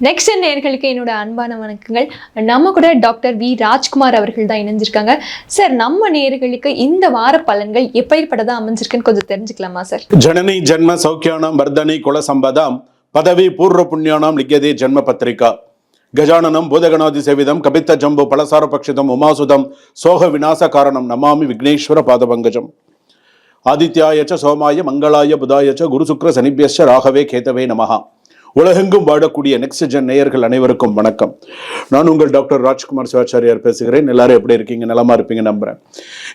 Next நேயர்களுக்கு என்னோட அன்பான வணக்கங்கள். நம்ம கூட டாக்டர் வி ராஜ்குமார் அவர்கள் தான் இணைஞ்சிருக்காங்க. சார், நம்ம நேயர்களுக்கு இந்த வார பலன்கள் எப்படிப்பட்டதா அமைஞ்சிருக்குன்னு கொஞ்சம் தெரிஞ்சுக்கலாமா சார்? ஜனனி ஜன்ம சௌக்கியானாம் வர்தனி குல சம்பதாம் பதவி பூர்வ புண்ணியானாம் லிக்யதே ஜன்ம பத்திரிகா கஜானனம் பூதகணாதி சேவிதம் கபித்த ஜம்பு பலசார பக்ஷிதம் உமாசுதம் சோக விநாச காரணம் நமாமி விக்னேஸ்வர பாதபங்கஜம் ஆதித்யாயச்ச சோமாய மங்களாய புதாயச்ச குரு சுக்ர சனிபியஸ்ச ராகவே கேதவே நமஹா. உலகெங்கும் வாழக்கூடிய நெக்ஸ்ட் ஜென் நேயர்கள் அனைவருக்கும் வணக்கம். நான் உங்கள் டாக்டர் ராஜ்குமார் சிவாச்சாரியார் பேசுகிறேன். எல்லாரும் எப்படி இருக்கீங்க? நலமா இருப்பீங்க நம்புறேன்.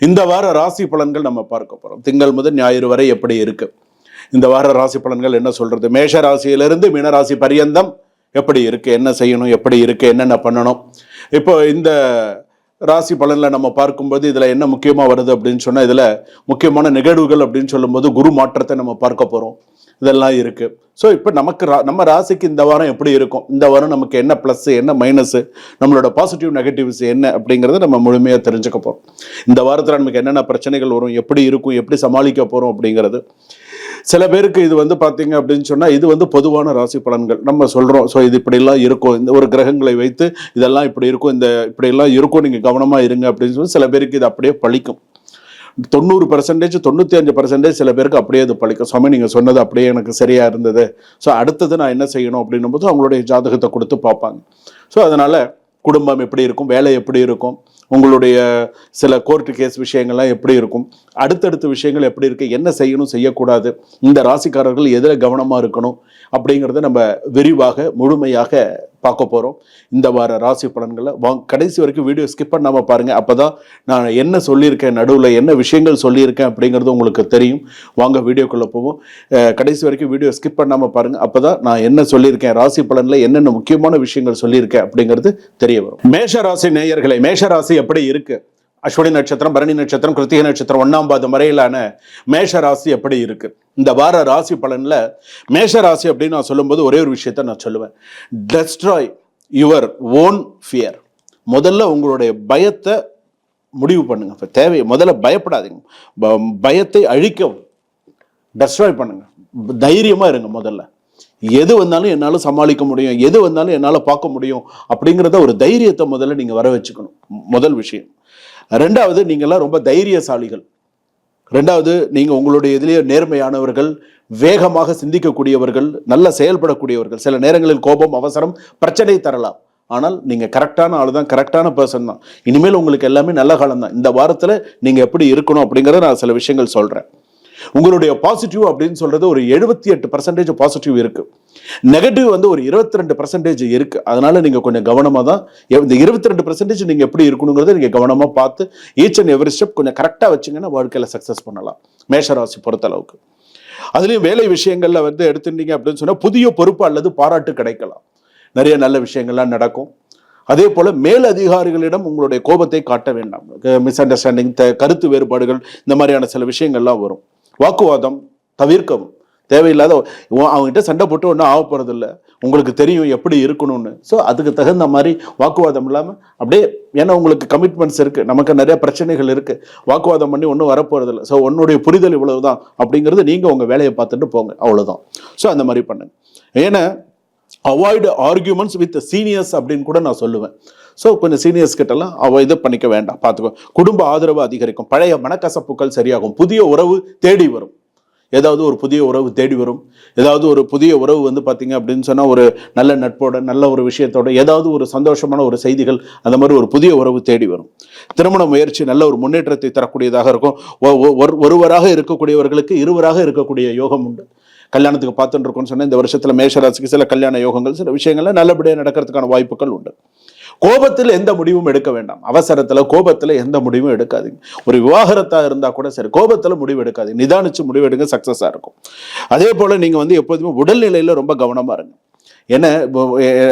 இந்த வார ராசி பலன்கள் நம்ம பார்க்க போறோம். திங்கள் முதல் ஞாயிறு வரை எப்படி இருக்கு இந்த வார ராசி பலன்கள் என்ன சொல்றது? மேஷ ராசியிலிருந்து மீனராசி பரியந்தம் எப்படி இருக்கு, என்ன செய்யணும், எப்படி இருக்கு, என்னென்ன பண்ணணும். இப்போ இந்த ராசி பலனில் நம்ம பார்க்கும்போது இதில் என்ன முக்கியமாக வருது அப்படின்னு சொன்னால், இதில் முக்கியமான நிகழ்வுகள் அப்படின்னு சொல்லும்போது குரு மாற்றத்தை நம்ம பார்க்க போகிறோம். இதெல்லாம் இருக்குது. ஸோ இப்போ நம்ம ராசிக்கு இந்த வாரம் எப்படி இருக்கும், இந்த வாரம் நமக்கு என்ன ப்ளஸ்ஸு என்ன மைனஸு, நம்மளோட பாசிட்டிவ் நெகட்டிவ்ஸ் என்ன அப்படிங்கிறத நம்ம முழுமையாக தெரிஞ்சுக்க போகிறோம். இந்த வாரத்தில் நமக்கு என்னென்ன பிரச்சனைகள் வரும், எப்படி இருக்கும், எப்படி சமாளிக்க போகிறோம் அப்படிங்கிறது. சில பேருக்கு இது பார்த்தீங்க அப்படின்னு சொன்னால், இது பொதுவான ராசி பலன்கள் நம்ம சொல்கிறோம். ஸோ இது இப்படிலாம் இருக்கும், இந்த ஒரு கிரகங்களை வைத்து இதெல்லாம் இப்படி இருக்கும், இப்படியெல்லாம் இருக்கும், நீங்கள் கவனமாக இருங்க அப்படின்னு சொல்லி சில பேருக்கு இது அப்படியே பழிக்கும். 90%, 95% சில பேருக்கு அப்படியே அது பழிக்கும். சுவாமி நீங்கள் சொன்னது அப்படியே எனக்கு சரியாக இருந்தது, ஸோ அடுத்தது நான் என்ன செய்யணும் அப்படின்னும் போது அவங்களுடைய ஜாதகத்தை கொடுத்து பார்ப்பாங்க. ஸோ அதனால் குடும்பம் எப்படி இருக்கும், வேலை எப்படி இருக்கும், உங்களுடைய சில கோர்ட்டு கேஸ் விஷயங்கள்லாம் எப்படி இருக்கும், அடுத்தடுத்த விஷயங்கள் எப்படி இருக்குது, என்ன செய்யணும் செய்யக்கூடாது, இந்த ராசிக்காரர்கள் எதில் கவனமாக இருக்கணும் அப்படிங்கிறத நம்ம விரிவாக முழுமையாக பார்க்க போகிறோம். இந்த வார ராசி பலன்களை கடைசி வரைக்கும் வீடியோ ஸ்கிப் பண்ணாமல் பாருங்கள். அப்போ தான் நான் என்ன சொல்லியிருக்கேன், நடுவில் என்ன விஷயங்கள் சொல்லியிருக்கேன் அப்படிங்கிறது உங்களுக்கு தெரியும். வாங்க வீடியோக்குள்ளே போவோம். கடைசி வரைக்கும் வீடியோ ஸ்கிப் பண்ணாமல் பாருங்கள். அப்போ தான் நான் என்ன சொல்லியிருக்கேன், ராசி பலனில் என்னென்ன முக்கியமான விஷயங்கள் சொல்லியிருக்கேன் அப்படிங்கிறது தெரிய வரும். மேஷ ராசி நேயர்களை, மேஷ ராசி எப்படி இருக்கு? அஸ்வினி நட்சத்திரம், பரணி நட்சத்திரம், கிருத்திகை நட்சத்திரம் 1ஆம் பாதம் வரையிலான மேஷ ராசி எப்படி இருக்கு? இந்த வார ராசி பலன்ல மேஷ ராசி அப்படின்னு நான் சொல்லும்போது ஒரே ஒரு விஷயத்த நான் சொல்லுவேன். Destroy your own fear. முதல்ல உங்களுடைய பயத்தை முடிவு பண்ணுங்க. இப்போ தேவையை முதல்ல பயப்படாதீங்க, பயத்தை அழிக்கவும் டெஸ்ட்ராய் பண்ணுங்க. தைரியமா இருங்க. முதல்ல எது வந்தாலும் என்னால் சமாளிக்க முடியும், எது வந்தாலும் என்னால் பார்க்க முடியும் அப்படிங்கிறத ஒரு தைரியத்தை முதல்ல நீங்கள் வர வச்சுக்கணும். முதல் விஷயம். ரெண்டாவது, நீங்கள்லாம் ரொம்ப தைரியசாலிகள். ரெண்டாவது, நீங்கள் உங்களுடைய இதிலேயே நேர்மையானவர்கள், வேகமாக சிந்திக்கக்கூடியவர்கள், நல்லா செயல்படக்கூடியவர்கள். சில நேரங்களில் கோபம், அவசரம் பிரச்சனை தரலாம். ஆனால் நீங்கள் கரெக்டான ஆள் தான், கரெக்டான பர்சன் தான். இனிமேல் உங்களுக்கு எல்லாமே நல்ல காலம் தான். இந்த வாரத்தில் நீங்கள் எப்படி இருக்கணும் அப்படிங்கிறத நான் சில விஷயங்கள் சொல்கிறேன். உங்களுடைய பாசிட்டிவ் அப்படின்னு சொல்றது ஒரு 78% பாசிட்டிவ் இருக்கு. நெகட்டிவ் ஒரு 22% இருக்கு. அதனால நீங்க கொஞ்சம் கவனமா தான் இந்த 22% நீங்க எப்படி இருக்கணுங்கிறத நீங்க கவனமா பார்த்து ஈச் அண்ட் எவ்ரி ஸ்டெப் கொஞ்சம் கரெக்டா வச்சுங்கன்னா வாழ்க்கையில சக்சஸ் பண்ணலாம் மேஷராசி பொறுத்த அளவுக்கு. அதுலயும் வேலை விஷயங்கள்ல எடுத்துட்டீங்க அப்படின்னு சொன்னா புதிய பொறுப்பு அல்லது பாராட்டு கிடைக்கலாம். நிறைய நல்ல விஷயங்கள்லாம் நடக்கும். அதே போல மேல் அதிகாரிகளிடம் உங்களுடைய கோபத்தை காட்ட வேண்டாம். மிஸ் அண்டர்ஸ்டாண்டிங், கருத்து வேறுபாடுகள், இந்த மாதிரியான சில விஷயங்கள்லாம் வரும். வாக்குவாதம் தவிர்க்கவும். தேவையில்லாத அவங்ககிட்ட சண்டை போட்டு ஒன்றும் ஆக போறது இல்லை. உங்களுக்கு தெரியும் எப்படி இருக்கணும்னு. ஸோ அதுக்கு தகுந்த மாதிரி வாக்குவாதம் இல்லாமல் அப்படியே, ஏன்னா உங்களுக்கு கமிட்மெண்ட்ஸ் இருக்கு, நமக்கு நிறைய பிரச்சனைகள் இருக்கு, வாக்குவாதம் பண்ணி ஒன்றும் வரப்போறது இல்லை. ஸோ உன்னுடைய புரிதல் இவ்வளவுதான் அப்படிங்கிறது நீங்க உங்க வேலையை பார்த்துட்டு போங்க, அவ்வளவுதான். ஸோ அந்த மாதிரி பண்ணுங்க. ஏன்னா அவாய்டு ஆர்கியூமெண்ட்ஸ் வித் சீனியர்ஸ் அப்படின்னு கூட நான் சொல்லுவேன். ஸோ கொஞ்சம் சீனியர்ஸ் கிட்டலாம் இது பண்ணிக்க வேண்டாம், பார்த்துக்கோ. குடும்ப ஆதரவு அதிகரிக்கும். பழைய மனக்கசப்புகள் சரியாகும். புதிய உறவு தேடி வரும். ஏதாவது ஒரு புதிய உறவு தேடி வரும். ஏதாவது ஒரு புதிய உறவு பார்த்தீங்க அப்படின்னு சொன்னால் ஒரு நல்ல நட்போட, நல்ல ஒரு விஷயத்தோட, ஏதாவது ஒரு சந்தோஷமான ஒரு செய்திகள், அந்த மாதிரி ஒரு புதிய உறவு தேடி வரும். திருமண முயற்சி நல்ல ஒரு முன்னேற்றத்தை தரக்கூடியதாக இருக்கும். ஒருவராக இருக்கக்கூடியவர்களுக்கு இருவராக இருக்கக்கூடிய யோகம் உண்டு. கல்யாணத்துக்கு பார்த்துட்டு இருக்கோம்னு சொன்னால் இந்த வருஷத்துல மேஷராசிக்கு சில கல்யாண யோகங்கள், சில விஷயங்கள்ல நல்லபடியாக நடக்கிறதுக்கான வாய்ப்புகள் உண்டு. கோபத்தில் எந்த முடிவும் எடுக்க வேண்டாம். அவசரத்துல கோபத்துல எந்த முடிவும் எடுக்காதீங்க. ஒரு விவாகரத்தா இருந்தா கூட சரி, கோபத்துல முடிவு எடுக்காதீங்க. நிதானிச்சு முடிவு எடுங்க, சக்சஸா இருக்கும். அதே போல நீங்க எப்போதுமே உடல்நிலையில ரொம்ப கவனமா இருங்க. ஏன்னா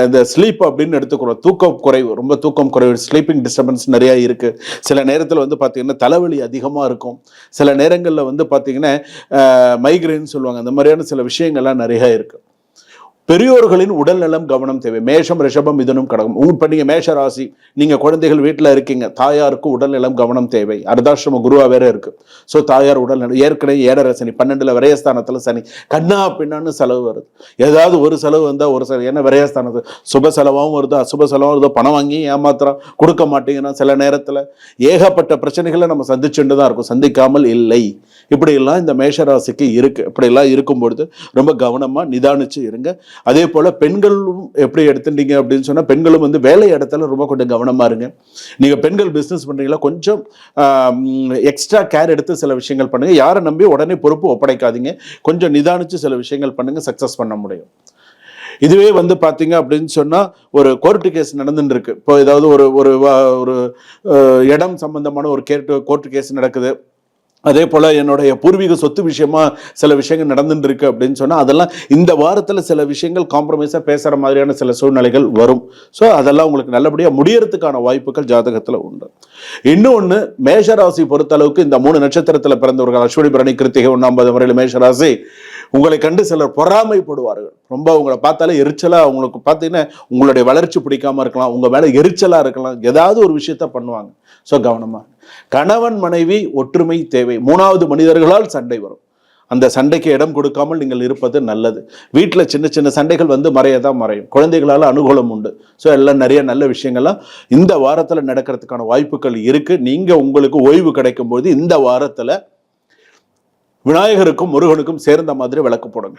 இந்த ஸ்லீப் அப்படின்னு எடுத்துக்கிறோம், தூக்கம் குறைவு, ரொம்ப தூக்கம் குறைவு, ஸ்லீப்பிங் டிஸ்டர்பன்ஸ் நிறைய இருக்கு. சில நேரத்தில் பார்த்தீங்கன்னா தலைவலி அதிகமாக இருக்கும். சில நேரங்களில் பார்த்தீங்கன்னா மைக்ரைன் சொல்லுவாங்க, அந்த மாதிரியான சில விஷயங்கள்லாம் நிறைய இருக்கு. பெரியோர்களின் உடல்நலம் கவனம் தேவை. மேஷம், ரிஷபம், மிதுனம், கடகம். இப்ப நீங்க மேஷ ராசி, நீங்க குழந்தைகள் வீட்டுல இருக்கீங்க, தாயாருக்கு உடல்நலம் கவனம் தேவை. அர்த்தாஷ்டம குருவா வேற இருக்கு. சோ தாயார் உடல்நலம், ஏற்கனவே 7.5 சனி, 12ல விரயஸ்தானத்துல சனி, கண்ணா பின்னான்னு செலவு வருது. ஏதாவது ஒரு செலவு வந்தா ஒரு செலவு, ஏன்னா விரயஸ்தானத்து சுப செலவாகவும் வருது, அசுப செலவும் வருது. பணம் வாங்கி ஏமாத்திரம் கொடுக்க மாட்டீங்கன்னா சில நேரத்துல ஏகப்பட்ட பிரச்சனைகளை நம்ம சந்திச்சுட்டு தான் இருக்கும், சந்திக்காமல் இல்லை. இப்படி எல்லாம் இந்த மேஷராசிக்கு இருக்கு. இப்படி எல்லாம் இருக்கும் பொழுது ரொம்ப கவனமா நிதானிச்சு இருங்க. அதே போல பெண்களும் எப்படி எடுத்துட்டீங்க அப்படின்னு சொன்னா, பெண்களும் வந்து வேலை இடத்துல ரொம்ப கொஞ்சம் கவனமா இருங்க. நீங்க பெண்கள் பிசினஸ் பண்றீங்களா, கொஞ்சம் எக்ஸ்ட்ரா கேர் எடுத்து சில விஷயங்கள் பண்ணுங்க. யாரை நம்பி உடனே பொறுப்பு ஒப்படைக்காதீங்க. கொஞ்சம் நிதானிச்சு சில விஷயங்கள் பண்ணுங்க, சக்சஸ் பண்ண முடியும். இதுவே வந்து பாத்தீங்க அப்படின்னு சொன்னா, ஒரு கோர்ட்டு கேஸ் நடந்துட்டு இருக்கு. இப்போ ஏதாவது ஒரு ஒரு இடம் சம்பந்தமான ஒரு கோர்ட்டு கேஸ் நடக்குது. அதே போல என்னுடைய பூர்வீக சொத்து விஷயமா சில விஷயங்கள் நடந்துட்டு இருக்கு அப்படின்னு சொன்னா, அதெல்லாம் இந்த வாரத்துல சில விஷயங்கள் காம்ப்ரமைஸா பேசுற மாதிரியான சில சூழ்நிலைகள் வரும். ஸோ அதெல்லாம் உங்களுக்கு நல்லபடியா முடியறதுக்கான வாய்ப்புகள் ஜாதகத்துல உண்டு. இன்னொன்னு, மேஷராசி பொறுத்த அளவுக்கு இந்த 3 நட்சத்திரத்துல பிறந்தவர்கள், அஸ்வினி, பரணி, கிருத்திகை, 1 வரையில மேஷராசி, உங்களை கண்டு சிலர் பொறாமைப்படுவார்கள். ரொம்ப உங்களை பார்த்தாலே எரிச்சலா, உங்களுக்கு பார்த்தீங்கன்னா உங்களுடைய வளர்ச்சி பிடிக்காம இருக்கலாம், உங்க மேல எரிச்சலா இருக்கலாம், ஏதாவது ஒரு விஷயத்த பண்ணுவாங்க. ஸோ கவனமா. கணவன் மனைவி ஒற்றுமை தேவை. 3வது மனிதர்களால் சண்டை வரும். அந்த சண்டைக்கு இடம் கொடுக்காமல் நீங்கள் இருப்பது நல்லது. வீட்டில் சின்ன சின்ன சண்டைகள் வந்து மறையதான் மறையும். குழந்தைகளால் அனுகூலம் உண்டு. ஸோ எல்லாம் நிறைய நல்ல விஷயங்கள்லாம் இந்த வாரத்தில் நடக்கிறதுக்கான வாய்ப்புகள் இருக்கு. நீங்க உங்களுக்கு ஓய்வு கிடைக்கும் போது இந்த வாரத்தில் விநாயகருக்கும் முருகனுக்கும் சேர்ந்த மாதிரி விளக்கு போடுங்க.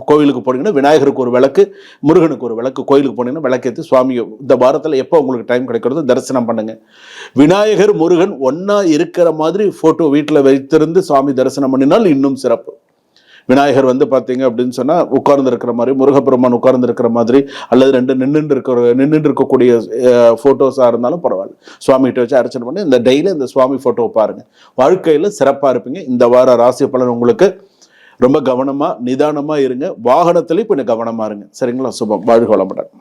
கோவிலுக்கு போனீங்கன்னா விநாயகருக்கு ஒரு விளக்கு, முருகனுக்கு ஒரு விளக்கு. கோயிலுக்கு போனீங்கன்னா விளக்கேற்றி சுவாமியை இந்த வாரத்தில் எப்போ உங்களுக்கு டைம் கிடைக்கிறதோ தரிசனம் பண்ணுங்க. விநாயகர் முருகன் ஒன்னா இருக்கிற மாதிரி போட்டோ வீட்டில் வைத்திருந்து சுவாமி தரிசனம் பண்ணினால் இன்னும் சிறப்பு. விநாயகர் வந்து பார்த்தீங்க அப்படின்னு சொன்னால் உட்கார்ந்து இருக்கிற மாதிரி, முருகப்பெருமான் உட்கார்ந்து இருக்கிற மாதிரி, அல்லது 2 நின்றுட்டு இருக்கக்கூடிய ஃபோட்டோஸாக இருந்தாலும் பரவாயில்ல, சுவாமிகிட்ட வச்சு அர்ச்சனை பண்ணி இந்த டெய்லி இந்த சுவாமி ஃபோட்டோவை பாருங்கள். வாழ்க்கையில் சிறப்பாக இருப்பீங்க. இந்த வார ராசி பலன் உங்களுக்கு ரொம்ப கவனமாக நிதானமாக இருங்க. வாகனத்திலையும் கொஞ்சம் கவனமாக இருங்க. சரிங்களா? சுபம். வாழ்க வளமுடன்.